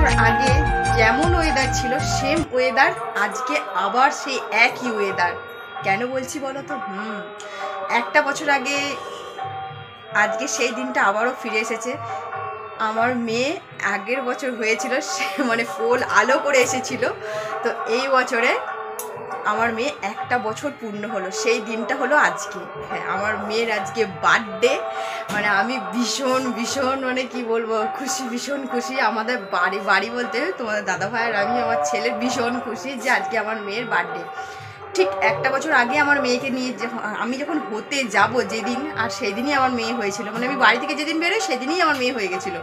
বছর আগে যেমন ওয়েদার ছিল সেম ওয়েদার আজকে আবার সেই একই ওয়েদার। কেন বলছি বলো তো? একটা বছর আগে আজকে সেই দিনটা আবারও ফিরে এসেছে। আমার মেয়ে আগের বছর হয়েছিল, সে মানে ফুল আলো করে এসেছিল। তো এই বছরে আমার মেয়ে একটা বছর পূর্ণ হলো, সেই দিনটা হলো আজকে। হ্যাঁ, আমার মেয়ের আজকে বার্থডে। মানে আমি ভীষণ ভীষণ মানে কি বলবো, খুশি, ভীষণ খুশি। আমাদের বাড়ি বলতে তোমাদের দাদা ভাই আর আমি, আমার ছেলের ভীষণ খুশি যে আজকে আমার মেয়ের বার্থডে। ঠিক একটা বছর আগে আমার মেয়েকে নিয়ে আমি যখন হতে যাব যেদিন, আর সেই দিনই আমার মেয়ে হয়েছিল। মানে আমি বাড়ি থেকে যেদিন বেরোই সেদিনই আমার মেয়ে হয়ে গেছিলো।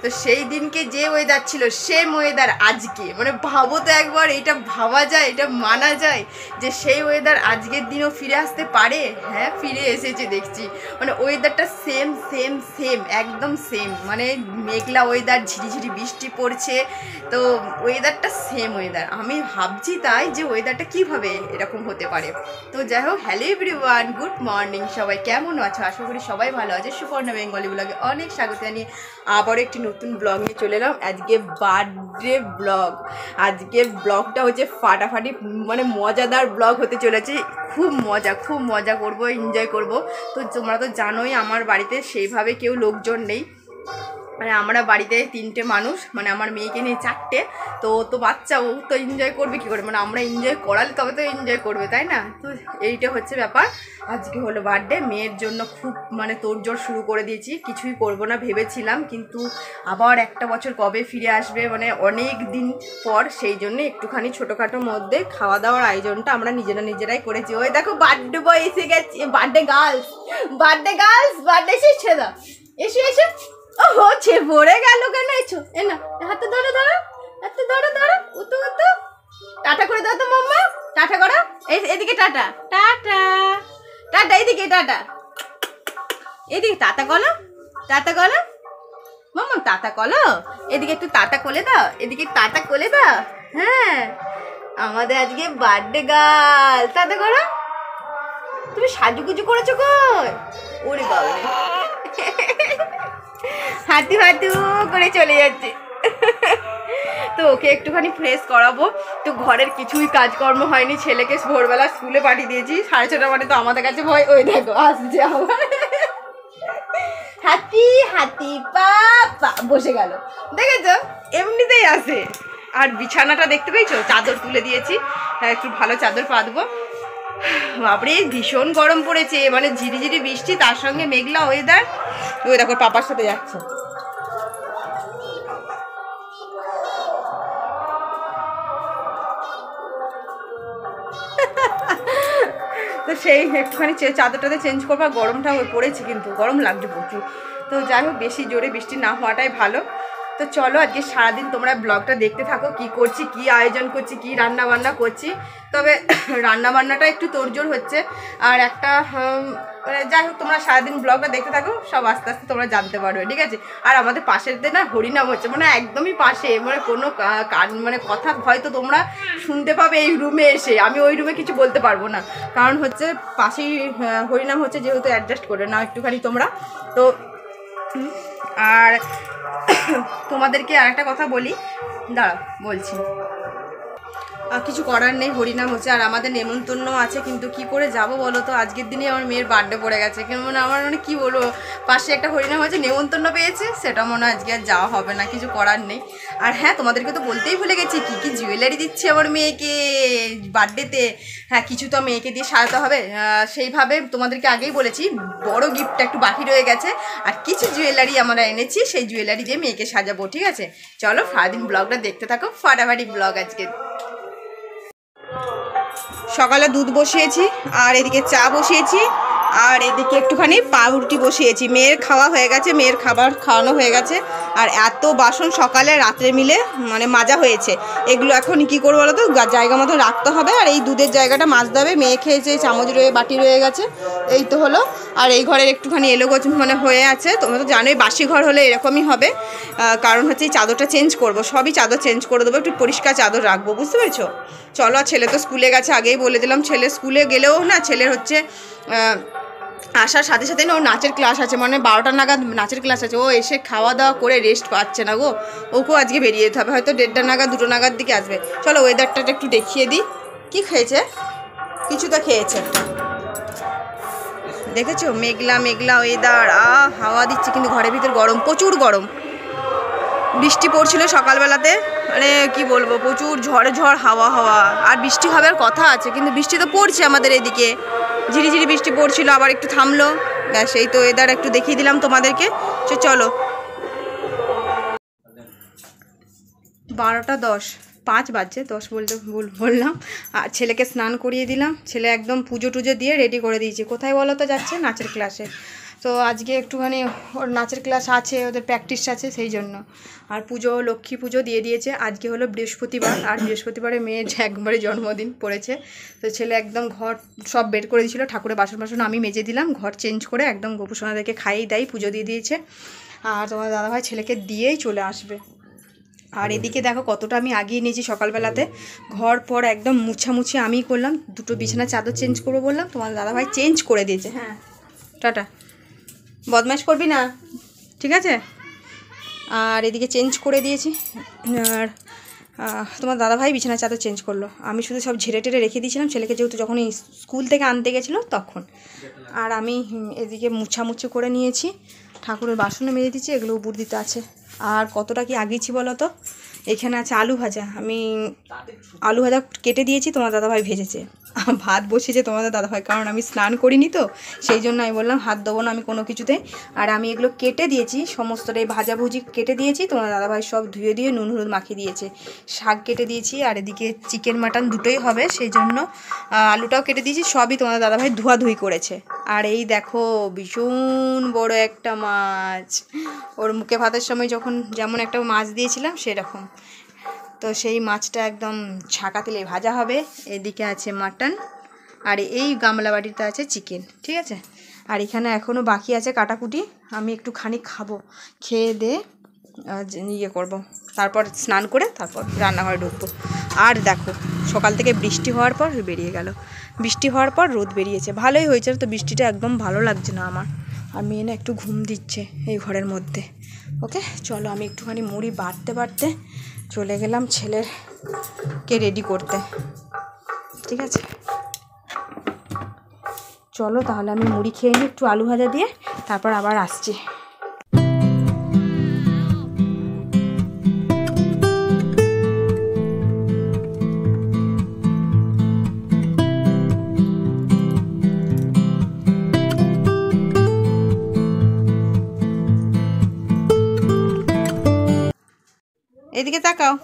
তো সেই দিনকে যে ওয়েদার ছিল সেম ওয়েদার আজকে। মানে ভাবো তো একবার, এটা ভাবা যায়, এটা মানা যায় যে সেই ওয়েদার আজকের দিনও ফিরে আসতে পারে? হ্যাঁ, ফিরে এসেছে দেখছি। মানে ওয়েদারটা সেম সেম সেম, একদম সেম। মানে মেঘলা ওয়েদার, ঝিরিঝিরি বৃষ্টি পড়ছে, তো ওয়েদারটা সেম ওয়েদার। আমি ভাবছি তাই যে ওয়েদারটা কীভাবে এরকম হতে পারে। তো যাই হোক, হ্যালো এভরিওয়ান, গুড মর্নিং। সবাই কেমন আছো? আশা করি সবাই ভালো আছে। সুপর্ণা বেঙ্গলি ব্লগে অনেক স্বাগত জানিয়ে আবারও একটি নতুন ব্লগ নিয়ে চলে এলাম। আজকে বার্থডে ব্লগ। আজকের ব্লগটা হচ্ছে ফাটাফাটি, মানে মজাদার ব্লগ হতে চলেছে। খুব মজা করব, এনজয় করব। তো তোমরা তো জানোই আমার বাড়িতে সেইভাবে কেউ লোকজন নেই। মানে আমরা বাড়িতে 3টে মানুষ, মানে আমার মেয়েকে নিয়ে 4টে। তো বাচ্চা, ও তো এনজয় করবে কী করে? মানে আমরা এনজয় করালে তবে তো এনজয় করবে, তাই না? তো এইটা হচ্ছে ব্যাপার। আজকে হলো বার্থডে, মেয়ের জন্য খুব মানে তোড়জোড় শুরু করে দিয়েছি। কিছুই করব না ভেবেছিলাম, কিন্তু আবার একটা বছর কবে ফিরে আসবে, মানে অনেক দিন পর। সেই জন্য একটুখানি ছোটোখাটোর মধ্যে খাওয়া দাওয়ার আয়োজনটা আমরা নিজেরাই করেছি। ওই দেখো বার্থডে বয় এসে গেছে, বার্থডে গার্লস, বার্থডে এসে দাও, এসো। ও হচ্ছে ভরে গেল কেন? এসো, এ না, হাতে ধরো, উতো টাটা করে দাও তো মাম্মা, টাটা করো। এদিকে টাটা, এদিকে টাটা, এদিকে টাটা করো মাম্মা, টাটা করো। এদিকে একটু টাটা কোলে দাও, হ্যাঁ। আমাদের আজকে বার্থডে গার্ল, টাটা করো। তুমি সাজুগুজু করেছো কই? ওরে বাবা, হাঁটু করে চলে যাচ্ছে। তো ওকে একটুখানি ফ্রেশ করাবো। তো ঘরের কিছুই কাজকর্ম হয়নি। ছেলেকে ভোরবেলা স্কুলে পাঠিয়ে দিয়েছি 6:30 মানে। তো আমাদের কাছে ভয়, ওই দেখো আসছে আবার, হাতি পা বসে গেল, দেখেছো? এমনিতেই আসে। আর বিছানাটা দেখতে পেয়েছো, চাদর তুলে দিয়েছি। হ্যাঁ, একটু ভালো চাদর পাতবো। বাপরে ভীষণ গরম পড়েছে, মানে ঝিরিঝিরি বৃষ্টি, তার সঙ্গে মেঘলা ওয়েদার। ওই দেখো পাপার সাথে যাচ্ছে। তো সেই একটুখানি চাদরটাতে চেঞ্জ করবো। গরমটা পড়েছে, কিন্তু গরম লাগছে প্রচুর। তো যাই হোক, বেশি জোরে বৃষ্টি না হওয়াটাই ভালো। তো চলো আজকে সারাদিন তোমরা ব্লগটা দেখতে থাকো, কি করছি, কি আয়োজন করছি, কি রান্না বান্না করছি। তবে রান্না বান্নাটা একটু তোড়জোড় হচ্ছে। আর একটা যাই হোক, তোমরা সারাদিন ব্লগটা দেখতে থাকো, সব আস্তে আস্তে তোমরা জানতে পারবে, ঠিক আছে? আর আমাদের পাশেতে না হরিনাম হচ্ছে, মানে একদমই পাশে, মানে কোনো মানে কথা হয়তো তোমরা শুনতে পাবে এই রুমে এসে। আমি ওই রুমে কিছু বলতে পারবো না, কারণ হচ্ছে পাশেই হরিনাম হচ্ছে, যেহেতু অ্যাডজাস্ট করে নাও একটুখানি তোমরা। তো আর তোমাদেরকে আরেকটা কথা বলি, দাঁড়া বলছি। কিছু করার নেই, হরিনাম হচ্ছে আর আমাদের নেমন্তন্ন আছে, কিন্তু কি করে যাব বলো তো? আজকের দিনে আমার মেয়ের বার্থডে পড়ে গেছে, কেমন আমার মানে কি বলবো, পাশে একটা হরিনাম হচ্ছে, নেমন্তন্ন পেয়েছে, সেটা মনে হয় আজকে আর যাওয়া হবে না, কিছু করার নেই। আর হ্যাঁ, তোমাদেরকে তো বলতেই ভুলে গেছি, কি জুয়েলারি দিচ্ছি আমার মেয়েকে বার্থডেতে। হ্যাঁ, কিছু তো মেয়েকে দিয়ে সাজাতে হবে, সেইভাবে তোমাদেরকে আগেই বলেছি। বড় গিফটটা একটু বাকি রয়ে গেছে, আর কিছু জুয়েলারি আমরা এনেছি, সেই জুয়েলারি দিয়ে মেয়েকে সাজাবো, ঠিক আছে? চলো সারাদিন ব্লগটা দেখতে থাকো, ফাটাফাটি ব্লগ আজকে। সকালে দুধ বসিয়েছি, আর এদিকে চা বসিয়েছি, আর এদিকে একটুখানি পাউরুটি বসিয়েছি। মেয়ের খাওয়া হয়ে গেছে, মেয়ের খাবার খাওয়ানো হয়ে গেছে। আর এত বাসন সকালে রাত্রে মিলে মানে মাজা হয়েছে, এগুলো এখন কি করবো বলো তো, জায়গা মতো রাখতে হবে। আর এই দুধের জায়গাটা মাজতে হবে। মেয়ে খেয়েছে, চামচ রয়ে বাটি রয়ে গেছে, এই তো হলো। আর এই ঘরের একটুখানি এলোগোছ মানে হয়ে আছে। তোমরা তো জানোই বাসি ঘর হলে এরকমই হবে, কারণ হচ্ছে এই চাদরটা চেঞ্জ করব, সবই চাদর চেঞ্জ করে দেবো, একটু পরিষ্কার চাদর রাখবো, বুঝতে পেরেছো? চলো, ছেলে তো স্কুলে গেছে, আগেই বলে দিলাম। ছেলে স্কুলে গেলেও না, ছেলের হচ্ছে আসার সাথে সাথে না ওর নাচের ক্লাস আছে, মানে 12টা নাগাদ নাচের ক্লাস আছে। ও এসে খাওয়া দাওয়া করে রেস্ট পাচ্ছে না গো, ওকেও আজকে বেরিয়ে যেতে হবে, হয়তো 1:30 নাগাদ 2টো নাগাদ দিকে আসবে। চলো ওয়েদারটা একটু দেখিয়ে দিই। কি খেয়েছে? কিছু তো খেয়েছে একটা, দেখেছো? মেঘলা মেঘলা ওয়েদার, হাওয়া দিচ্ছে কিন্তু ঘরের ভিতর গরম, প্রচুর গরম। বৃষ্টি পড়ছিল সকালবেলাতে, মানে কি বলবো, প্রচুর ঝড়ে ঝড় হাওয়া হাওয়া, আর বৃষ্টি হবার কথা আছে কিন্তু বৃষ্টি তো পড়ছে আমাদের এদিকে, ঝিরিঝিরি বৃষ্টি পড়ছিল, আবার একটু থামলো, ব্যাস এই তো ওয়েদার একটু দেখিয়ে দিলাম তোমাদেরকে। চলো 12টা 10, 5 বাজছে, 10 বলতে ভুল বললাম। আর ছেলেকে স্নান করিয়ে দিলাম, ছেলে একদম পুজো টুজো দিয়ে রেডি করে দিয়েছি। কোথায় বলো তো যাচ্ছে? নাচের ক্লাসে। তো আজকে একটুখানি ওর নাচের ক্লাস আছে, ওদের প্র্যাকটিস আছে, সেই জন্য। আর পুজো, লক্ষ্মী পুজো দিয়ে দিয়েছে। আজকে হলো বৃহস্পতিবার, আর বৃহস্পতিবারে মেয়ের একবারে জন্মদিন পড়েছে। তো ছেলে একদম ঘর সব বের করে দিয়েছিলো, ঠাকুরের বাসন বাসন আমি মেজে দিলাম, ঘর চেঞ্জ করে একদম গোপুসোনাদেরকে খাইয়ে দেয়, পুজো দিয়ে দিয়েছে। আর তোমার দাদাভাই ছেলেকে দিয়েই চলে আসবে। আর এদিকে দেখো কতটা আমি আগিয়ে নিয়েছি সকালবেলাতে, ঘর পর একদম মুছামুছি আমিই করলাম। 2টো বিছানা চাদর চেঞ্জ করবো বললাম, তোমার দাদাভাই চেঞ্জ করে দিয়েছে। হ্যাঁ টাটা, বদমাইশ করবি না, ঠিক আছে? আর এদিকে চেঞ্জ করে দিয়েছি, আর তোমার দাদাভাই বিছানা চাদর চেঞ্জ করলো, আমি শুধু সব ঝেড়ে টেড়ে রেখে দিয়েছিলাম ছেলেকে যেহেতু যখন স্কুল থেকে আনতে গেছিলো তখন। আর আমি এদিকে মুছামুছি করে নিয়েছি, ঠাকুরের বাসনে মেজে দিচ্ছি, এগুলো উপর দিতে আছে। আর কতটা কি আগিয়েছি বলো তো? এখানে আছে আলু ভাজা, আমি আলু ভাজা কেটে দিয়েছি, তোমার দাদাভাই ভেজেছে। ভাত বসিয়েছে তোমাদের দাদাভাই, কারণ আমি স্নান করিনি তো, সেই জন্য আমি বললাম হাত দেবো না আমি কোনো কিছুতে। আর আমি এগুলো কেটে দিয়েছি, সমস্তটাই ভাজাভুজি কেটে দিয়েছি, তোমার দাদাভাই সব ধুয়ে দিয়ে নুন হলুদ মাখিয়ে দিয়েছে। শাক কেটে দিয়েছি, আর এদিকে চিকেন মাটন দুটোই হবে, সেই জন্য আলুটাও কেটে দিয়েছি, সবই তোমার দাদাভাই ধোয়াধুয়ি করেছে। আর এই দেখো ভীষণ বড় একটা মাছ, ওর মুখে ভাতের সময় যখন যেমন একটা মাছ দিয়েছিলাম সেরকম। তো সেই মাছটা একদম ছাঁকা তেলে ভাজা হবে। এদিকে আছে মাটন, আর এই গামলা বাটিতে আছে চিকেন, ঠিক আছে? আর এখানে এখনও বাকি আছে কাটাকুটি, আমি একটুখানি খাবো, খেয়ে দিয়ে ইয়ে করবো, তারপর স্নান করে তারপর রান্নাঘরে ঢুকবো। আর দেখো সকাল থেকে বৃষ্টি হওয়ার পর বেরিয়ে গেল, বৃষ্টি হওয়ার পর রোদ বেরিয়েছে, ভালোই হয়েছে। তো বৃষ্টিটা একদম ভালো লাগছে না আমার, আর মেয়ে না একটু ঘুম দিচ্ছে এই ঘরের মধ্যে। ওকে চলো, আমি একটুখানি মুড়ি বাড়তে বাড়তে চলে গেলাম ছেলেকে রেডি করতে, ঠিক আছে? চলো তাহলে আমি মুড়ি খেয়ে নিই একটু আলু ভাজা দিয়ে, তারপর আবার আসছি। এদিকে তাকাও,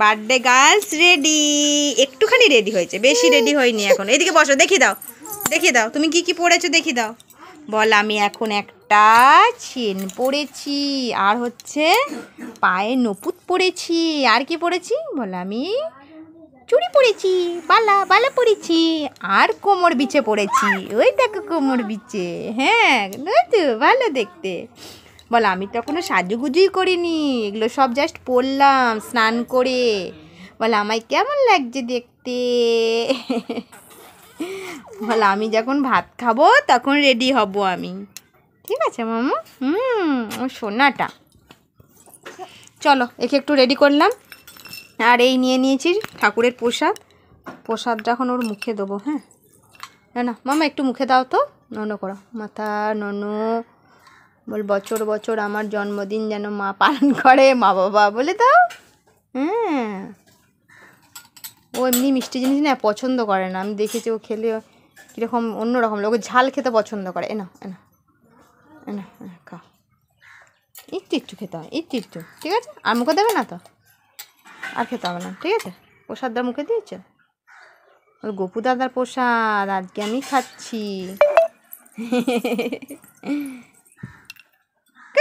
বার্থডে গার্লস রেডি, একটুখানি রেডি হয়েছে, বেশি রেডি হয়নি এখন। এদিকে বসো, দেখিয়ে দাও, দেখিয়ে দাও তুমি কি কি পরেছো, দেখিয়ে দাও। বল আমি এখন একটা চেন পরেছি, আর হচ্ছে পায়ে নপুত পরেছি, আর কি পরেছি বল? আমি চুড়ি পরেছি, বালা বালা পরেছি, আর কোমর বিছে পরেছি, ওই দেখো কোমর বিছে। হ্যাঁ তো ভালো দেখতে। বল আমি তো এখনো সাজুগুজুই করিনি, এগুলো সব জাস্ট পরলাম স্নান করে। বল আমায় কেমন লাগছে দেখতে? বল আমি যখন ভাত খাবো তখন রেডি হব আমি, ঠিক আছে মামা? ও সোনাটা। চলো একে একটু রেডি করলাম, আর এই নিয়ে নিয়েছি ঠাকুরের প্রসাদ, প্রসাদটা এখন ওর মুখে দেবো। হ্যাঁ না না মামা একটু মুখে দাও তো, ননো করো মাথা, ননো। বল বছর বছর আমার জন্মদিন যেন মা পালন করে, মা বাবা বলে দাও। হ্যাঁ ও এমনি মিষ্টি জিনিস না পছন্দ করে না, আমি দেখেছি ও খেলে কীরকম অন্যরকম, লোকে ঝাল খেতে পছন্দ করে। এনা এনা এনা খাও, একটু একটু খেতে হয়, একটু একটু, ঠিক আছে? আর মুখে দেবে না তো, আর খেতে হবে না, ঠিক আছে? প্রসাদটা মুখে দিয়েছ, ওই গপু দাদার প্রসাদ আজকে আমি খাচ্ছি।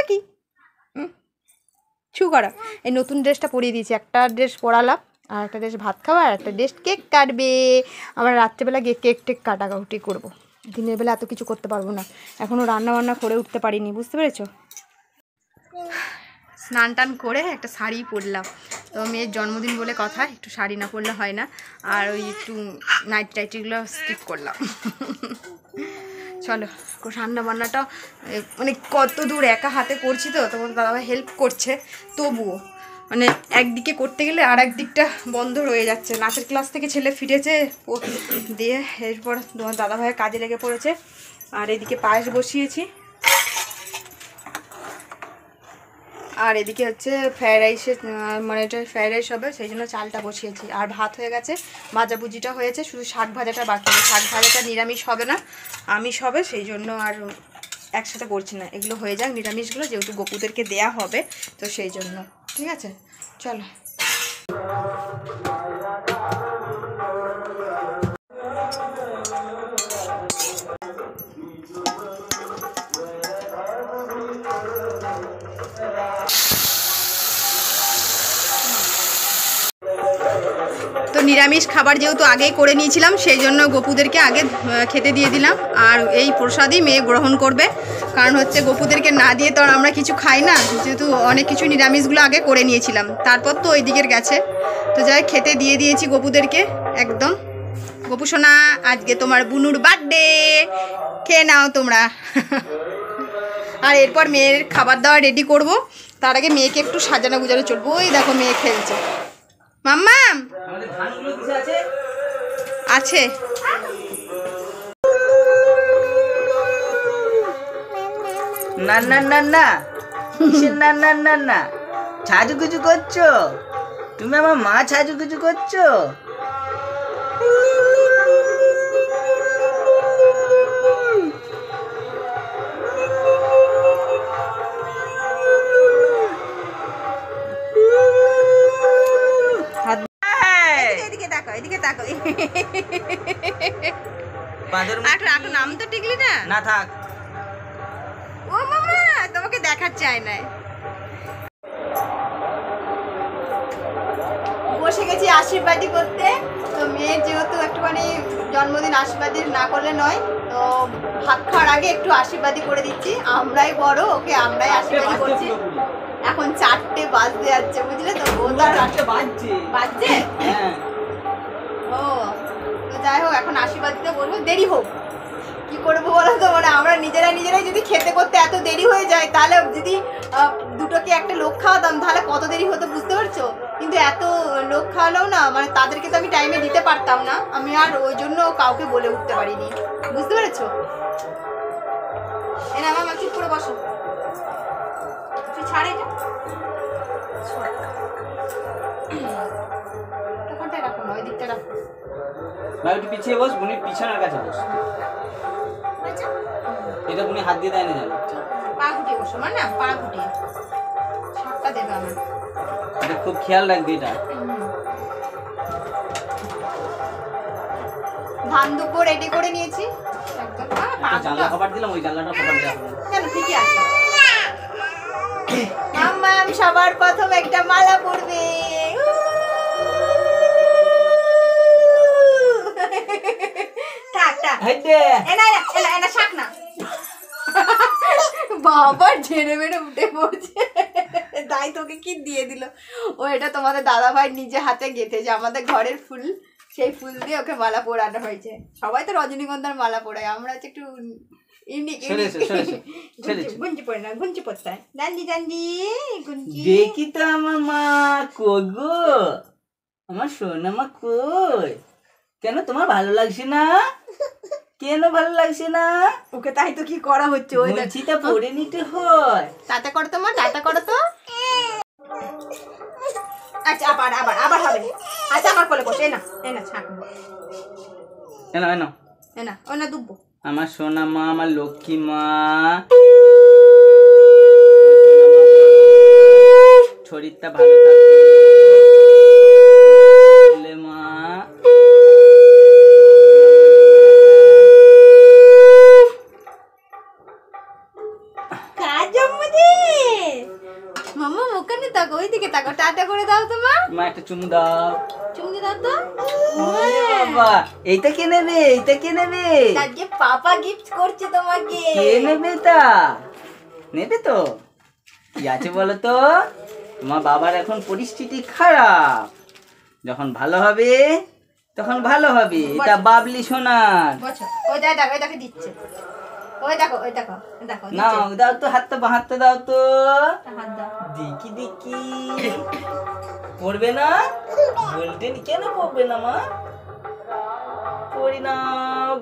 কি ছু করা, এই নতুন ড্রেসটা পরিয়ে দিয়েছি, একটা ড্রেস পরালাম, আর একটা ড্রেস ভাত খাওয়া, আর একটা ড্রেস কেক কাটবে। আমরা রাত্রেবেলা গিয়ে কেক টেক কাটাকাটি করবো, দিনের বেলা এত কিছু করতে পারবো না, এখনও রান্না বান্না করে উঠতে পারিনি, বুঝতে পেরেছো? স্নান টান করে একটা শাড়ি পরলাম, তো মেয়ের জন্মদিন বলে কথা, একটু শাড়ি না পরলে হয় না। আর ওই একটু নাইট টাইটিগুলো স্কিপ করলাম। চলো রান্না বান্নাটা মানে কত দূর একা হাতে করছি তো তোমার দাদাভাই হেল্প করছে, তবুও মানে একদিকে করতে গেলে আর একদিকটা বন্ধ রয়ে যাচ্ছে। নাচের ক্লাস থেকে ছেলে ফিরেছে, ও দিয়ে এরপর তোমার দাদাভাইয়ের কাজে লেগে পড়েছে। আর এদিকে পায়েস বসিয়েছি, আর এদিকে হচ্ছে ফ্রায়েড রাইসের মানে এটা ফ্রায়েড রাইস হবে, সেই জন্য চালটা বসিয়েছি। আর ভাত হয়ে গেছে, ভাজাভুজিটা হয়েছে, শুধু শাক ভাজাটা বাকি হবে। শাক ভাজাটা নিরামিষ হবে না, আমিষ হবে, সেই জন্য আর একসাথে করছি না, এগুলো হয়ে যাক নিরামিষগুলো, যেহেতু গপুদেরকে দেয়া হবে তো সেই জন্য। ঠিক আছে, চলো। তো নিরামিষ খাবার যেহেতু আগেই করে নিয়েছিলাম, সেই জন্য গপুদেরকে আগে খেতে দিয়ে দিলাম। আর এই প্রসাদই মেয়ে গ্রহণ করবে, কারণ হচ্ছে গপুদেরকে না দিয়ে তো আর আমরা কিছু খাই না, যেহেতু অনেক কিছু নিরামিষগুলো আগে করে নিয়েছিলাম, তারপর তো ওই দিকের গেছে। তো যাই খেতে দিয়ে দিয়েছি গপুদেরকে একদম। গপু সোনা, আজকে তোমার বুনুর বার্থডে, খেয়ে নাও তোমরা। আর এরপর মেয়ের খাবার দাবার রেডি করব, তার আগে মেয়েকে একটু সাজানো গুজানো চলবো। ওই দেখো মেয়ে খেলছে। মাম্মাম আছে, না না না না না না না না সাজুগুজু করছো তুমি, আমার মা সাজুগুজু করছো। নাম তো টিকলি না, না থাক। ও মামা তোমাকে দেখার চাই না। বসে গেছি আশীর্বাদী করতে। তো মেয়ের যেহেতু একটুখানি জন্মদিন আশীর্বাদী না করলে নয়, তো ভাত খাওয়ার আগে একটু আশীর্বাদী করে দিচ্ছি। আমরাই বড়, ওকে আমরাই আশীর্বাদী করছি। এখন 4টে বাজতে যাচ্ছে, বুঝলে তো? বাজছে। ও তো যাই হোক, এখন আশীর্বাদ দিতে বলবো, দেরি হোক। কি করবো বলো তো, মানে আমরা নিজেরাই যদি খেতে করতে এত দেরি হয়ে যায়, তাহলে যদি দুটোকে একটা লোক খাওয়াতাম তাহলে কত দেরি হতো, বুঝতে পারছো? কিন্তু এত লোক খাওয়ালেও না, মানে তাদেরকে তো আমি টাইমে দিতে পারতাম না, আমি আর ওই জন্য কাউকে বলে উঠতে পারিনি, বুঝতে পেরেছো? এ না মামা, চুপ করে বসো, তুই ছাড় এটা, কোনটায় রাখো না, ওই দিকটা রাখো। পিছিয়ে বস, বুনির পিছনের কাছে বস। এটা বুনি হাত দিয়ে দেয় না, জানো? পা গুটিয়ে বসো, মানে না পা গুটিয়ে ছাপটা দেবে আমার, এটা খুব খেয়াল রাখবি। এটা ধান দুপুর রেডি করে নিয়েছি একদম। জানলা কভার দিলাম, ওই জানলাটা কভার দেওয়া হবে। কেন, ঠিকই আছে। মাম্মা সবার প্রথম একটা মালা পরবে। বাবা ঝেড়ে বেড়ে উঠে পড়ছে, তাই তোকে কি দিয়ে দিল। ও এটা তোমাদের দাদা ভাই নিজে হাতে গেঁথেছে, আমাদের ঘরের ফুল, সেই ফুল দিয়ে ওকে মালা পরানো হয়েছে। সবাই তো রজনীগন্ধার মালা পরায়, আমরা হচ্ছে একটু গুঞ্জি পড়ে না, গুঞ্জি পড়তে হয়। ডান্ডি ডান্ডি গুঞ্জি। দেখি তো আমার মা কই গো, আমার সোনা মা কই? কেন তোমার ভালো লাগছে না? কেন ভালো লাগছে না? ওকে তাই তো কি করা হচ্ছে, ওই গুঞ্জিটা পরে নিতে হয়। তাতে করো তোমার, তাতে করো তো। আচ্ছা আবার আবার আবার হবে। আচ্ছা আমার কোলে বসে, না ছাক, এনা এনা এনা ও না দুব্বো। আমার সোনা মা, আমার লক্ষ্মী মা, শরীরটা ভালো থাকে মা। মাম্মা ওখানে তাকো, ওই দিকে তাকো, টাটা করে দাও তো মা। মা একটা চুমু দাও, চুমু দাও তো। বাবা এইটা কে নেবে? এইটা কে নেবে? আজকে পাপা গিফট করছে তোমাকে। কে নেবে? তা নেবে তো? কি আছে বলো তো? তোমার বাবার এখন পরিস্থিতি খারাপ, যখন ভালো হবে তখন ভালো হবে। এটা বাবলি সোনার। ওই দেখো দিচ্ছে। ওই দেখো ওই দেখো দেখো না দাও তো, হাতটা দাও তো, হাত দাও। দেখি দেখি। পড়বে না? বলতেন কেন পড়বে না মা? পড়ি না,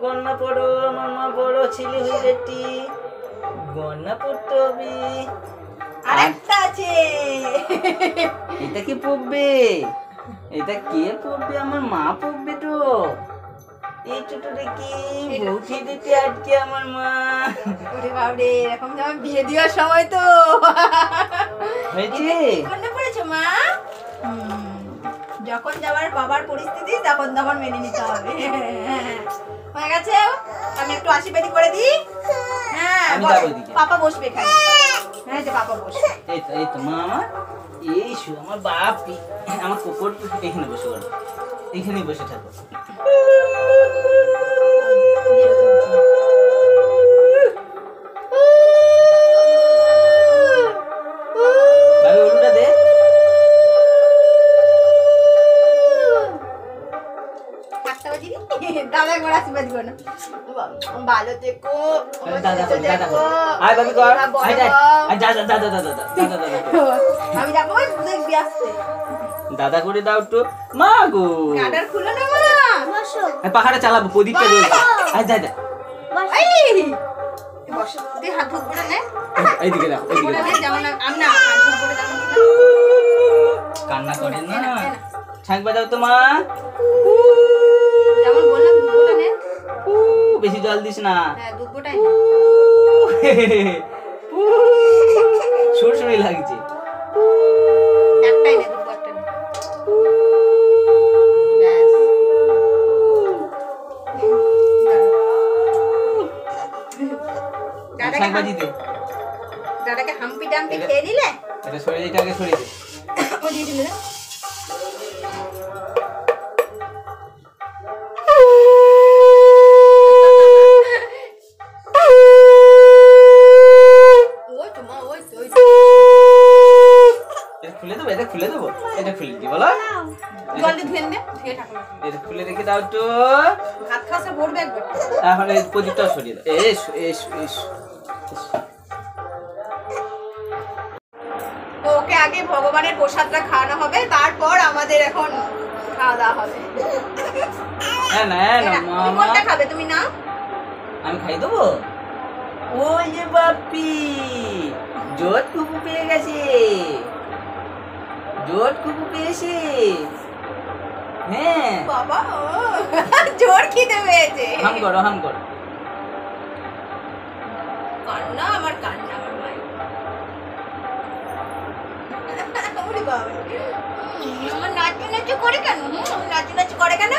গন্না পড়ো, আমার মা বড় ছেলে হয়ে যেটি, গন্না পড়তে হবে। আরেকটা আছে। এটা কি পড়বে? এটা কে পড়বে? আমার মা পড়বে তো। এই ছোট দেখি বউকে দিতে আজকে আমার মা। ওরে বাবরে, এরকম যেমন বিয়ে দেওয়ার সময় তো। হয়েছে? মনে পড়েছে মা? যখন যাওয়ার বাবার পরিস্থিতি তখন তখন মেনে নিতে হবে। হয়ে গেছে, আমি একটু আশীর্বাদ করে দিই। হ্যাঁ, আমি যাবো ওদিকে। পাপা বসবে এখানে। হ্যাঁ, যে পাপা বসবে। এই তো মা আমার, এই শু আমার বাপ, আমার কুকুর এখানে বসে পড়ো, এখানেই বসে থাকো। বাবু উলুটা দে। দাদা করে আশীর্বাদ করো না। ভালো থেকো। দাদা আয় বাবু কর, আয় যা আমি যাবো দেখবি আসতে। দাদা করে দাও তো মা গো। গাডার খুলো না মা। বসো। পাখাটা চালাবো, প্রদীপটা জ্বলছে। আয় যা এই বসো, তুই হাত ধুপ করে নে। এইদিকে দাও, এইদিকে দাও। যেমন আমি না হাত ধুপ করে দাও। কান্না করে না, ছাক বাজাও তো মা। যেমন বললাম দুপুরটা নে। বেশি জল দিস না। হ্যাঁ, দুপুরটাই সুরসুরি লাগছে। একটাই নে, দুপুরটা নে। ব্যাস। ছাক বাজি দে। দাদাকে হাম্পি ডাম্পি খেয়ে নিলে? এটা সরে যেটা আগে সরে দে। ও দিয়ে দিলে। খুলে দেবো, এটা খুলে দি বলো। জলদি ধুয়ে নে, ধুয়ে ঠাকুর। এটা খুলে রেখে দাও তো। ভাত খাওয়া পড়বে একবার। তাহলে প্রদীপটাও সরিয়ে দাও। এস। ওকে আগে ভগবানের প্রসাদটা খাওয়ানো হবে, তারপর আমাদের এখন খাওয়া দাওয়া হবে। না তুমি কোনটা খাবে? তুমি না, আমি খাই দেবো। ওই যে বাপি জোট কুকু পেয়ে গেছে, জোট কুকু পেয়েছে। হ্যাঁ বাবা জোর খিদে পেয়েছে। হাম করো কান্না আমার মায়ের। ওরে বাবা, আমার নাচু করে কেন? নাচু করে কেন?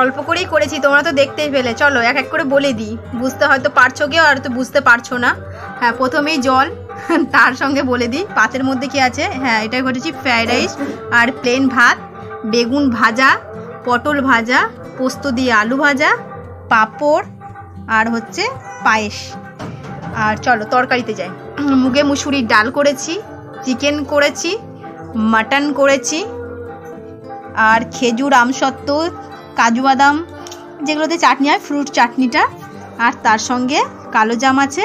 অল্প করেই করেছি, তোমরা তো দেখতেই পেলে। চলো এক এক করে বলে দিই, বুঝতে হয়তো পারছো কেউ, আর তো বুঝতে পারছো না। হ্যাঁ, প্রথমেই জল, তার সঙ্গে বলে দিই পাতের মধ্যে কি আছে। হ্যাঁ, এটাই করেছি ফ্রাইড রাইস আর প্লেন ভাত, বেগুন ভাজা, পটল ভাজা, পোস্ত দিয়ে আলু ভাজা, পাঁপড় আর হচ্ছে পায়েস। আর চলো তরকারিতে যাই। মুগে মুসুরির ডাল করেছি, চিকেন করেছি, মাটন করেছি, আর খেজুর, আমসত্ত্ব, কাজু বাদাম যেগুলোতে চাটনি হয়, ফ্রুট চাটনিটা, আর তার সঙ্গে কালো জাম আছে।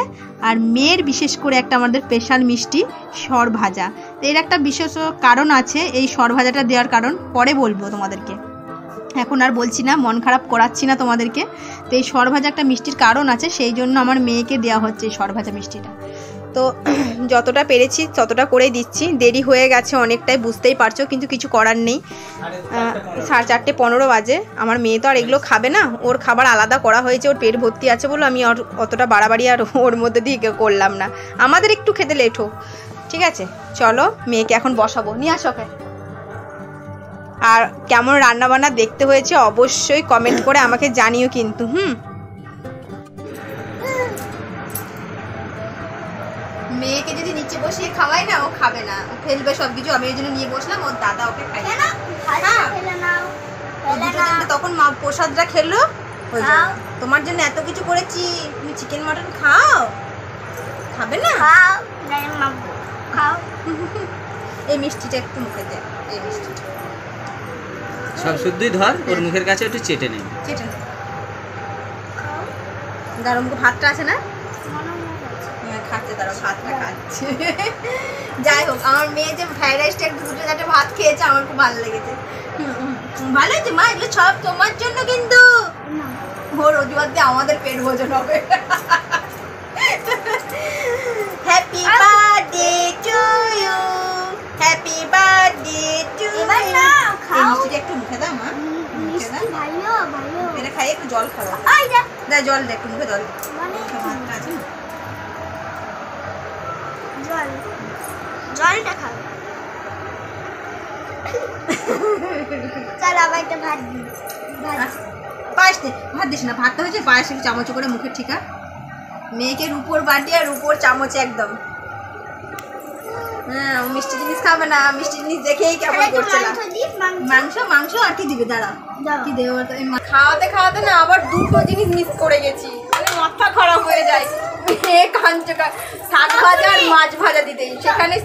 আর মেয়ের বিশেষ করে একটা আমাদের স্পেশাল মিষ্টি সর ভাজা। এর একটা বিশেষ কারণ আছে এই সর ভাজাটা দেওয়ার কারণ, পরে বলবো তোমাদেরকে, এখন আর বলছি না, মন খারাপ করাচ্ছি না তোমাদেরকে। তো এই সর ভাজা একটা মিষ্টির কারণ আছে, সেই জন্য আমার মেয়েকে দেওয়া হচ্ছে এই সর ভাজা মিষ্টিটা। তো যতটা পেরেছি ততটা করেই দিচ্ছি। দেরি হয়ে গেছে অনেকটাই, বুঝতেই পারছো, কিন্তু কিছু করার নেই। 4:15 বাজে। আমার মেয়ে তো আর এগুলো খাবে না, ওর খাবার আলাদা করা হয়েছে, ওর পেট ভর্তি আছে বলে আমি অতটা বাড়াবাড়ি আর ওর মধ্যে দিয়ে করলাম না। আমাদের একটু খেতে লেট হোক, ঠিক আছে? চলো মেয়েকে এখন বসাবো, নিয়ে আসো ওকে। আর কেমন রান্নাবান্না দেখতে হয়েছে অবশ্যই কমেন্ট করে আমাকে জানিও কিন্তু। মেয়েকে যদি নিচে বসিয়ে খাওয়াই না, ও খাবে না, ও ফেলবে সব কিছু। আমি ওই জন্য নিয়ে বসলাম, ওর দাদা ওকে খাইয়ে না। তখন মা প্রসাদটা খেলো। তোমার জন্য এত কিছু করেছি, তুমি চিকেন মটন খাও, খাবে না? খাও। এই মিষ্টিটা একটু মুখে দে, এই মিষ্টিটা সব শুদ্ধই ধর, ওর মুখের কাছে একটু চেটে নে। চেটে নে। দাঁড়ো, মুখে ভাতটা আছে না? খাচ্ছে, দাঁড়ো, ভাতটা খাচ্ছে। যাই হোক, আমার মেয়ে যে ফ্রাইড রাইসটা একটু 2-4 ভাত খেয়েছে, আমার খুব ভালো লেগেছে। ভালো হয়েছে মা, এগুলো সব তোমার জন্য, কিন্তু ওর অজুহাত দিয়ে আমাদের পেট ভোজন হবে। Happy birthday to you, happy birthday to you. এই মিষ্টিটা একটু মুখে দাও মা, মুখে দাও। এটা খাইয়ে একটু জল খাওয়া। দে জল দে, একটু মুখে জল। ভাতটা আছে না? জলটা খাও। চল আবার একটা ভাত দিই। পায়েস দে, ভাত দিস না, ভাতটা হয়েছে, পায়েস একটু চামচ করে মুখে। ঠিক আছে, মেয়েকে রূপোর বাটি আর রূপোর চামচে একদম। হ্যাঁ, ও মিষ্টি জিনিস খাবে না, মিষ্টি জিনিস দেখেই কেমন করছে। মাংস মাংস আর কি দিবে? দাঁড়া, কি দেবো? খাওয়াতে খাওয়াতে না আবার 2টো জিনিস মিস করে গেছি, মানে মাথা খারাপ হয়ে যায়। শাক ভাজা আর মাছ ভাজা দিতে, সেখানে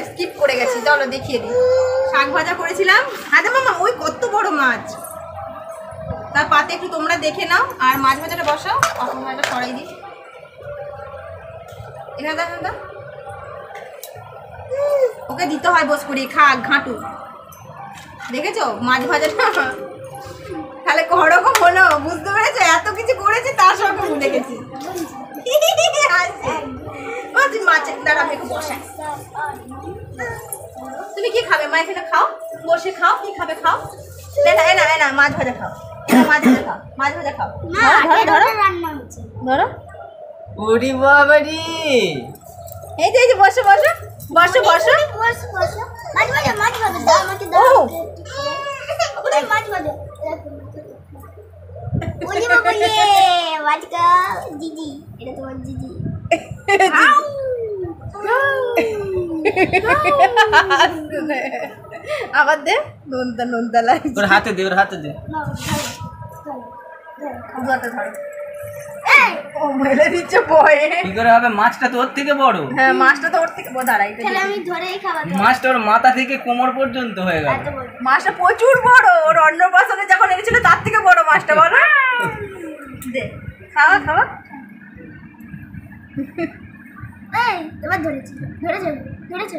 স্কিপ করে গেছি। চলো দেখিয়ে দিই। শাক ভাজা করেছিলাম। হ্যাঁ মামা, ওই কত বড় মাছ, তার পাতে একটু তোমরা দেখে নাও। আর মাছ ভাজাটা বসাও, মাছটা সরাই দিই। এখানে দাও, ওকে দিতে হয় বস করে, খাক ঘাঁটু। দেখেছো মাছ ভাজাটা তাহলে করকম হলো, বুঝতে পেরেছো? এত কিছু করেছি তার সঙ্গে ভুলে গেছি। মাছের দ্বারা আমি বসাই। তুমি কি খাবে মা? এখানে খাও, বসে খাও। কি খাবে? খাও। না মাছ ভাজা খাও, মাছ ভাজা খাও, মাছ ভাজা খাও। ধরো। ওরে বাবারে, এই যে বসো বসো বসো বসো। দিদি, এটা তোমার দিদি। আবার দে, নোনতা নোনতা লাগছে। ওর হাতে দে, ওর হাতে দে। ও মেলে দিচ্ছে ভয়ে। কি করে হবে? মাছটা তো ওর থেকে বড়। হ্যাঁ, মাছটা তো ওর থেকে বড়। দাঁড়াই, আমি ধরেই খাওয়াবো। মাছটা ওর মাথা থেকে কোমর পর্যন্ত হয়ে গেল। মাছটা প্রচুর বড়, ওর অন্নপ্রাশনে যখন এনেছিল তার থেকে বড় মাছটা। বলো, দে খাওয়া খাওয়া। এবার ধরেছি, ধরেছে।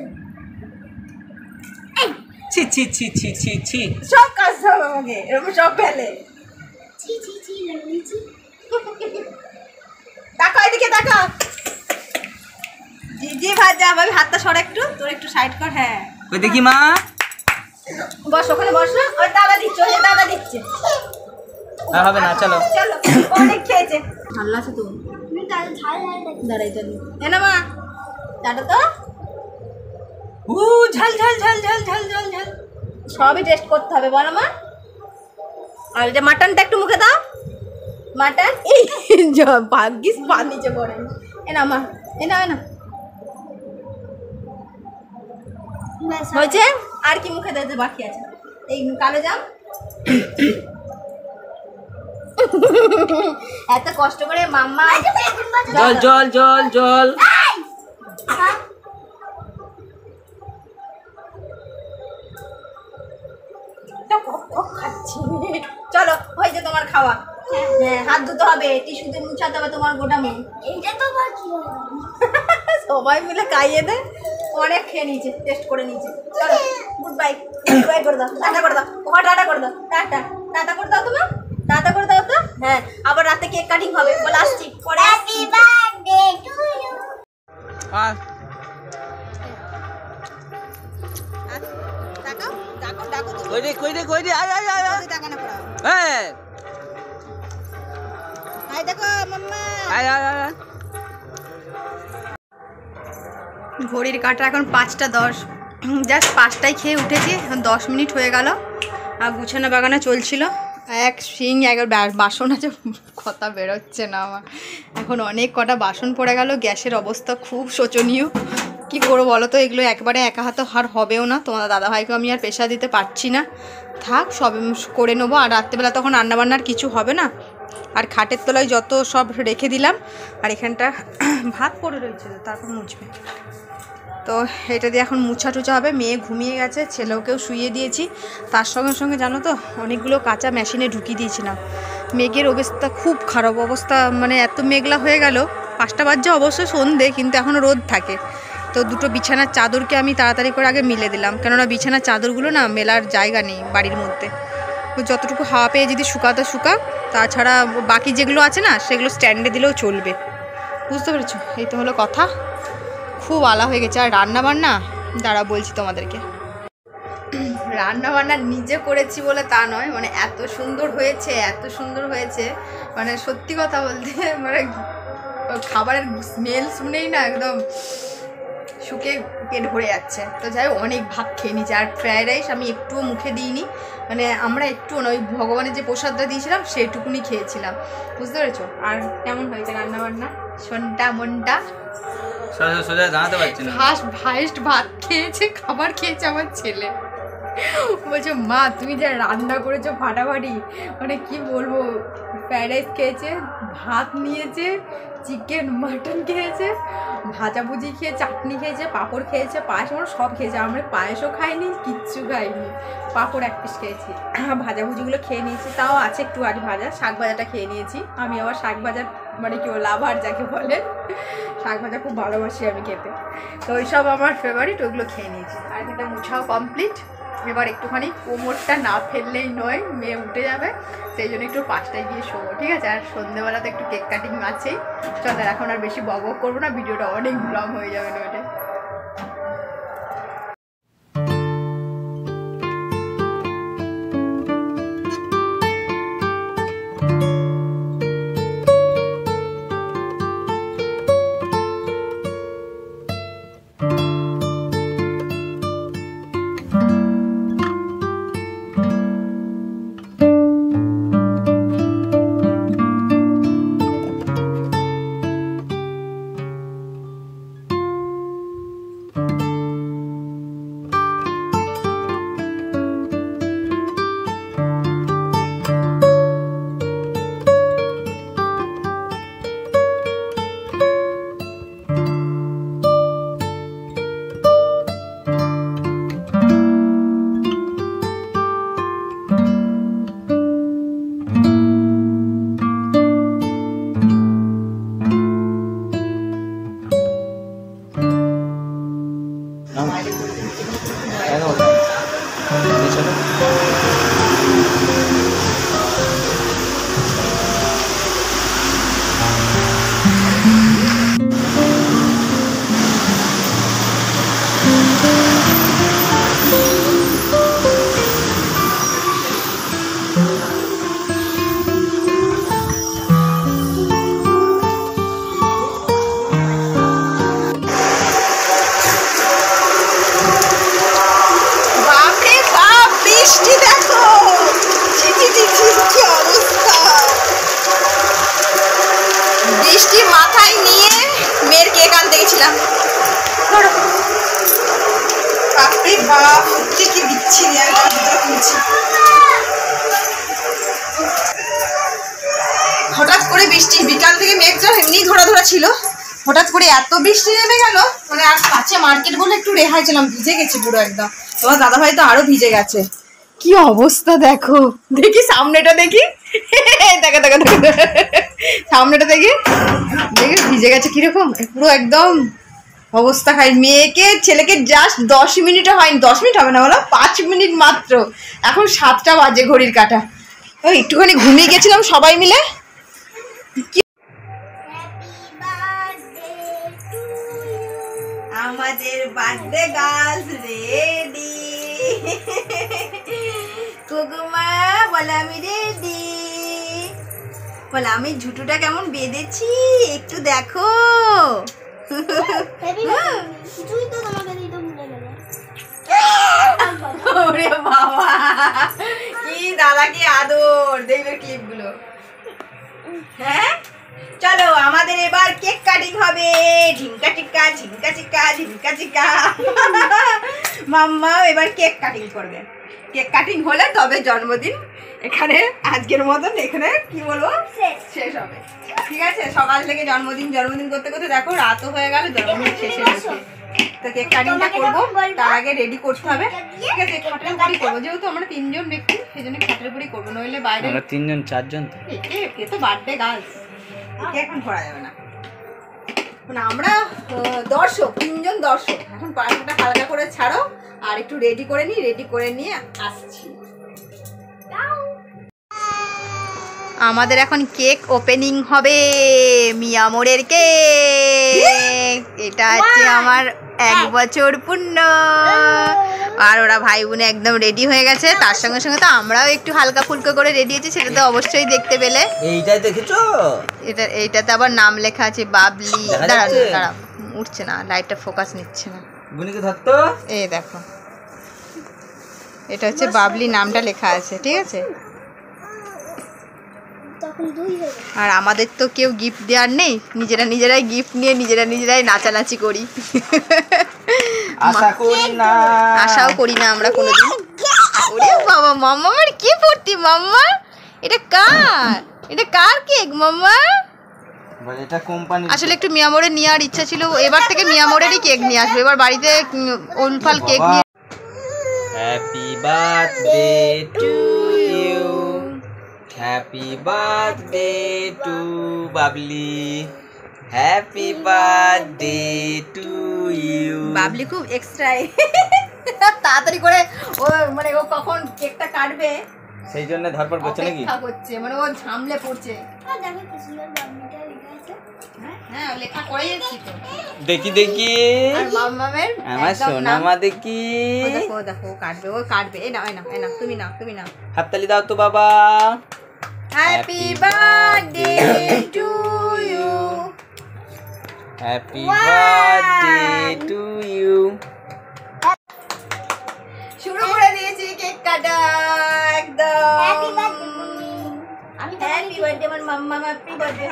ছি ছি ছি ছি ছি ছি, সব কাজ হবে আমাকে, এরকম সব ফেলে। ছি লাগিয়েছি। তাকা, এদিকে তাকা। জি ভাজা, ভাবি হাতটা সরা একটু, তোর একটু সাইড কর। হ্যাঁ, ওই দেখি মা, বস ওখানে বস না। ওই দাদা দিচ্ছে, ওই দাদা দিচ্ছে। আর হবে না, চলো চলো, অনেক খেয়েছে। ভালো আছে তো? দাঁড়াই চল। না মা, দাঁড়া তো। ঝাল ঝাল ঝাল ঝাল ঝাল ঝাল ঝাল, সবই টেস্ট করতে হবে, বলো মা। আর যে মাটনটা একটু মুখে দাও। মাটন, এই ভাগ্যিস পা নিচে পড়ে। না মা, না হয়েছে। আর কি মুখে দিতে বাকি আছে? এই কালো জাম। এত কষ্ট করে মাম্মা। জল জল জল জল। চলো, হয়েছে তোমার খাওয়া। হ্যাঁ, হাত ধুতে হবে, টিস্যু দিয়ে মুছাতে হবে তোমার গোটা মুখ। এইটা তো বাকি। সবাই মিলে খাইয়ে দে, অনেক খেয়ে নিয়েছে, টেস্ট করে নিয়েছে। চলো, গুড বাই। গুড বাই করে দাও, টাটা করে দাও। ওখানে টাটা করে দাও, টাটা করে দাও তোমার, টাটা করে দাও তো। হ্যাঁ, আবার রাতে কেক কাটিং হবে, বলে আসছি পরে। Happy birthday to you. ঘড়ির কাঁটা এখন 5টা 10, জাস্ট 5টায় খেয়ে উঠেছি, এখন 10 মিনিট হয়ে গেল। আর গুছানো বাগানো চলছিল, এক সিং একবার বাসন আছে, কথা বেরোচ্ছে না আমার। এখন অনেক কটা বাসন পড়ে গেল, গ্যাসের অবস্থা খুব শোচনীয়। কি করবো বলো তো, এগুলো একবারে একা হাতে আর হবেও না, তোমার দাদাভাইকেও আমি আর পেশা দিতে পারছি না। থাক, সব করে নেবো। আর রাত্রেবেলা তখন রান্নাবান্নার কিছু হবে না। আর খাটের তলায় যত সব রেখে দিলাম, আর এখানটা ভাত পড়ে রয়েছে, তারপর মুছবে। তো এটা দিয়ে এখন মুছা টুছা হবে। মেয়ে ঘুমিয়ে গেছে, ছেলেকেও শুইয়ে দিয়েছি। তার সঙ্গে সঙ্গে জানো তো অনেকগুলো কাঁচা মেশিনে ঢুকিয়ে দিয়েছিলাম। মেঘের অবস্থা খুব খারাপ অবস্থা, মানে এত মেঘলা হয়ে গেল। 5টা বাজছে অবশ্যই সন্ধে, কিন্তু এখনও রোদ থাকে। তো দুটো বিছানার চাদরকে আমি তাড়াতাড়ি করে আগে মিলে দিলাম, কেননা বিছানার চাদরগুলো না মেলার জায়গা নেই বাড়ির মধ্যে। যতটুকু হাওয়া পেয়ে যদি শুকাতে শুকাক, তাছাড়া বাকি যেগুলো আছে না সেগুলো স্ট্যান্ডে দিলেও চলবে, বুঝতে পেরেছো? এই তো হলো কথা। খুব আলা হয়ে গেছে। আর রান্না বান্না দাঁড়া বলছি তোমাদেরকে, রান্না বান্না নিজে করেছি বলে তা নয়, মানে এত সুন্দর হয়েছে, এত সুন্দর হয়েছে, মানে সত্যি কথা বলতে মানে খাবারের স্মেল শুনেই না একদম শুকে পেট ভরে যাচ্ছে। তো যাই হোক, অনেক ভাত খেয়ে নিয়েছি। আর ফ্রায়েড রাইস আমি একটুও মুখে দিইনি, মানে আমরা একটুও না, ওই ভগবানের যে প্রসাদটা দিয়েছিলাম সেইটুকুনি খেয়েছিলাম, বুঝতে পেরেছো? আর কেমন হয়েছে রান্না বান্না? সন্টা মনটা সোজা দাঁড়াতে পারছি না। ফার্স্ট ভাত খেয়েছে, খাবার খেয়েছে আমার ছেলে। বলছে মা তুমি যা রান্না করেছো ফাটাফাটি, মানে কি বলবো। ফ্রায়েড রাইস খেয়েছে, ভাত নিয়েছে, চিকেন মাটন খেয়েছে, ভাজাভুজি খেয়ে, চাটনি খেয়েছে, পাঁপড় খেয়েছে, পায়েস, আমরা সব খেয়েছে। আমরা পায়েসও খাইনি, কিচ্ছু খাইনি, পাঁপড় 1 পিস খেয়েছি। ভাজাভুজিগুলো খেয়ে নিয়েছি, তাও আছে একটু আর ভাজা। শাক ভাজাটা খেয়ে নিয়েছি। আমি আবার শাক ভাজার মানে কি লাভার যাকে বলে, শাক ভাজা খুব ভালোবাসি আমি খেতে। তো ওইসব আমার ফেভারিট, ওইগুলো খেয়ে নিয়েছি। আর এটা মুছাও কমপ্লিট। এবার একটুখানি কোমরটা না ফেললেই নয়, মেয়ে উঠে যাবে, সেই জন্য একটু 5টায় গিয়ে শোবো, ঠিক আছে? আর সন্ধ্যেবেলাতে একটু কেক কাটিং আছেই। চলো এখন আর বেশি বক বক করবো না, ভিডিওটা অনেক লং হয়ে যাবে নইলে। হঠাৎ করে বৃষ্টি, বিকাল থেকে মেঘটা এমনি ধরা ধরা ছিল, হঠাৎ করে এত বৃষ্টি নেমে গেল, মানে আর কাছে মার্কেট বলে একটু রেহাই ছিলাম, ভিজে গেছি পুরো একদম। তোমার দাদাভাই তো আরো ভিজে গেছে, কি অবস্থা দেখো। দেখি সামনেটা, দেখি দেখো দেখো সামনেটা দেখি, দেখি ভিজে গেছে কিরকম পুরো একদম অবস্থা খাই। মেয়েকে ছেলেকে জাস্ট 10 মিনিটও হয়নি, 10 মিনিট হবে না বলো, 5 মিনিট মাত্র, এখন 7টা বাজে ঘড়ির কাঁটা। ওই একটুখানি ঘুমিয়ে গেছিলাম সবাই মিলে। Happy birthday to you. আমাদের বার্থডে গার্লস রেডি। কুকুমা বলে আমি রেডি, বলে আমি ঝুটুটা কেমন বেঁধেছি একটু দেখো। কিছুই তো তোমাকে দিতে ভুলে গেলে। ওরে বাবা কি দাদা কি আদর, দেখবে ক্লিপগুলো। হ্যাঁ চলো আমাদের এবার কেক কাটিং হবে। ঝিঙ্কা চিক্কা ঝিঙ্কা চিক্কা ঝিঙ্কা চিক্কা। মাম্মা এবার কেক কাটিং করবে। কেক কাটিং হলে তবে জন্মদিন এখানে আজকের মতন এখানে কি বলবো শেষ হবে। ঠিক আছে, সকাল থেকে জন্মদিন করতে করতে দেখো রাতও হয়ে গেল, জন্মদিন শেষে গেছে। তো কেক কাটিংটা করবো, তার আগে রেডি করতে হবে। ঠিক আছে, খাটের উপরই করবো, যেহেতু আমরা 3 জন ব্যক্তি সেই জন্য খাটের উপরই করবো, নইলে বাইরে 3 জন 4 জন তো একে তো বার্থডে গার্লস, একে এখন করা যাবে না। মানে আমরা দর্শক, 3 জন দর্শক। এখন পাখাটা হালকা করে ছাড়ো আর একটু রেডি করে নিই, রেডি করে নিয়ে আসছি। আমাদের এখন কেক ওপেনিং হবে, মিয়ামোরের কেক। এটা হচ্ছে আমার 1 বছর পূর্ণ। আর ওরা ভাই বোনে একদম রেডি হয়ে গেছে, তার সঙ্গে সঙ্গে তো আমরাও একটু হালকা ফুলকা করে রেডি হয়েছি, সেটা তো অবশ্যই দেখতে পেলে। এইটাই দেখেছো? এইটাতে আবার নাম লেখা আছে বাবলি। দাঁড়া উঠছে না, লাইটটা ফোকাস নিচ্ছে না। বুনিকে ধরতো, এই দেখো এটা হচ্ছে বাবলি নামটা লেখা আছে, ঠিক আছে। আর আমাদের তো কেউ গিফট দেওয়ার নেই, নিজেরাই গিফট নিয়ে নিজেরাই নাচানাচি করি। আশাও করি না আমরা কোনোদিন। ওরে বাবা, মাম্মার কি পড়তি মাম্মা? এটা কার কেক মাম্মা? এটা কোম্পানি। আসলে একটু মিয়ামোরে নেওয়ার ইচ্ছা ছিল, এবার থেকে মিয়ামোরেরই কেক নিয়ে আসবে। এবার বাড়িতে উলফাল কেক নিয়ে। Happy birthday to you, happy birthday to Babli, happy birthday to you. Babli খুব এক্সট্রা তাড়াতাড়ি করে ও, মানে ও কখন কেকটা কাটবে সেই জন্য ধরপড় করছে নাকি? করছে, মানে ও ঝামলে পড়ছে। হ্যাঁ লেখা করে যাচ্ছি তো। দেখি আর মাম্মামের আমার সোনামা দেখি। দেখো ও কাটবে। এই না তুমি না। হাততালি দাও তো বাবা। Happy birthday to you, happy birthday to you. শুরু করে দিয়েছি কেক কাটা একদম। হ্যাপি বার্থডে আমি তো হ্যাপি বার্থডে আমার মাম্মা, হ্যাপি বার্থডে।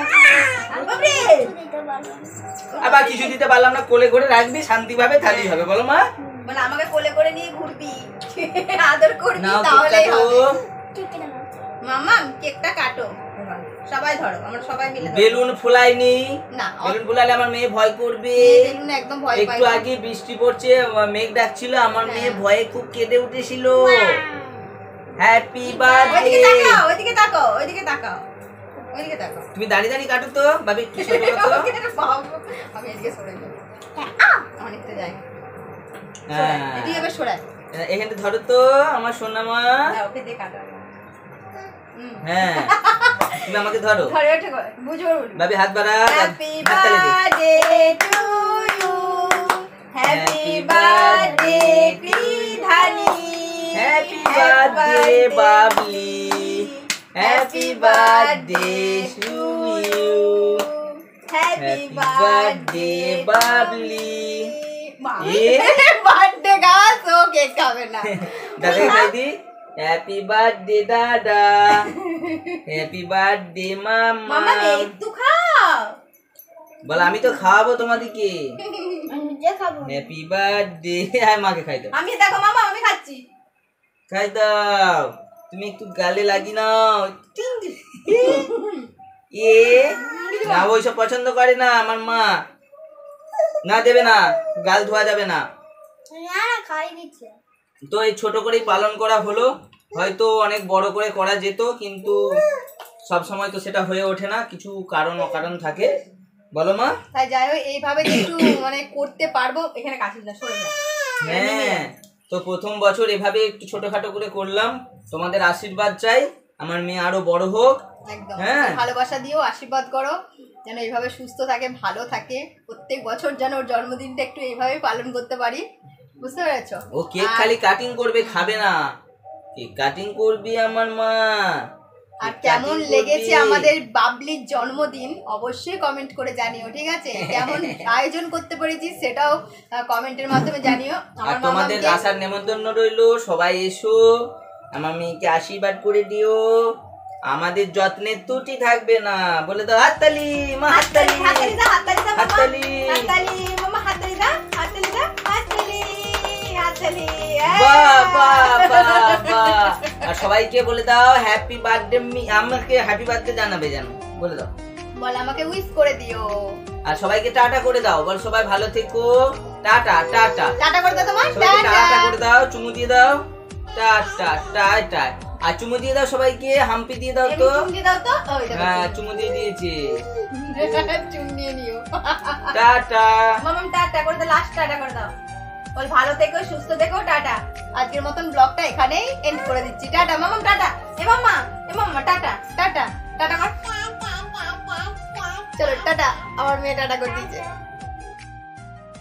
আবার কিছু দিতে পারলাম না, কোলে করে রাখবি শান্তিভাবে, থালি হবে। বলো মা, বলে আমাকে কোলে করে নিয়ে ঘুরবি, আদর করবি, নাও তাহলেই কেকটা হবে। তো। মাম্মা কেকটা কাটো, সবাই ধরো, আমরা সবাই মিলে ধরো। বেলুন ফুলাইনি, না বেলুন ফুলালে আমার মেয়ে ভয় করবে। বেলুন একদম ভয় পায়। একটু আগে বৃষ্টি পড়ছে, মেঘ ডাকছিল, আমার মেয়ে ভয়ে খুব কেঁদে উঠেছিল। Happy birthday. ওইদিকে তাকাও। তুমি দাঁড়িয়ে কাটো তো, ভাবি একটু ছোট করো তো। আমি এদিকে সরে যাই, অনেকটা যাই। হ্যাঁ, এদিকে এবার সরাই। এখানে ধরো তো আমার সোনামা। ওকে দিয়ে কাটো। হ্যাঁ, তুমি আমাকে ধরো। ধরে ওঠে বুঝো, ভাবি হাত বাড়া, হ্যাপি হাততালি দে। Birthday to you, happy birthday কৃধানি, happy birthday Babli, happy birthday to you, happy birthday Babli. Birthday গাছ ও কেক খাবে না। দাদা খাই দি। হ্যাপি বার্থডে দাদা, হ্যাপি বার্থডে মাম্মা। মামা একটু খাও। বল আমি তো খাওয়াবো তোমাদেরকে। আমি নিজে খাবো। Happy birthday. হ্যাঁ, মাকে খাই দাও। আমি দেখো মামা, আমি খাচ্ছি। খাই দাও, তুমি একটু গালে লাগি নাও। এ না, ওইসব পছন্দ করে না আমার মা। না, দেবে না, গাল ধোয়া যাবে না। না খাই দিচ্ছে। তো এই ছোট করেই পালন করা হলো। হয়তো অনেক বড় করে করা যেত, কিন্তু সব সময় তো সেটা হয়ে ওঠে না, কিছু কারণ অকারণ থাকে। বলো মা। তাই যাই হোক, এইভাবে একটু মানে করতে পারবো। এখানে কাছে না, সরে যা। হ্যাঁ, তো প্রথম বছর এভাবে একটু ছোটখাটো করে করলাম, তোমাদের আশীর্বাদ চাই। আমার মেয়ে আরো বড় হোক। একদম হ্যাঁ। ভালোবাসা দিও, আশীর্বাদ করো যেন এইভাবে সুস্থ থাকে, ভালো থাকে, প্রত্যেক বছর যেন ওর জন্মদিনটা একটু এইভাবে পালন করতে পারি, বুঝতে পেরেছো? ও কেক খালি কাটিং করবে, খাবে না। কেক কাটিং করবি আমার মা। আর কেক কেমন cutting লেগেছে করবি। আমাদের বাবলির জন্মদিন অবশ্যই কমেন্ট করে জানিও, ঠিক আছে? কেমন আয়োজন করতে পেরেছি সেটাও কমেন্টের মাধ্যমে জানিও। আর আমার তোমাদের মামাকে আসার নেমন্তন্ন রইলো, সবাই এসো, আমার মেয়েকে আশীর্বাদ করে দিও। আমাদের যত্নের ত্রুটি থাকবে না। বলে দাও হাততালি মা, হাততালি হাততালি দাও, হাততালি দাও মামা। হাততালি। হাততালি মামা, হাততালি দাও, হাততালি দাও, হাততালি, হাততালি। বাহ বাহ বাহ বাহ। আর সবাইকে বলে দাও হ্যাপি বার্থডে। আমাকে হ্যাপি বার্থডে জানাবে জানো, বলে দাও। বল আমাকে উইশ করে দিও। আর সবাইকে টাটা করে দাও, বল সবাই ভালো থেকো। Tata tata. টাটা করে দাও তোমার, সবাইকে টাটা টাটা। করে দাও, চুমু দিয়ে দাও। Tata tata. আর চুমু দিয়ে দাও সবাইকে, হাম্পি দিয়ে দাও তো। চুম দিয়ে দাও তো। ওই দেখো হ্যাঁ চুমু দিয়ে দিয়েছে। চুম নিয়ে নিও। টাটা। মামাম টাটা করে দাও, লাস্ট টাটা করে দাও। বল ভালো থেকো, সুস্থ থেকো, টাটা। আজকের মতন ব্লগটা এখানেই এন্ড করে দিচ্ছি। টাটা মামাম, টাটা। এ মাম্মা টাটা, টাটা, টাটা কর। চলো টাটা, আমার মেয়ে টাটা করে দিয়েছে।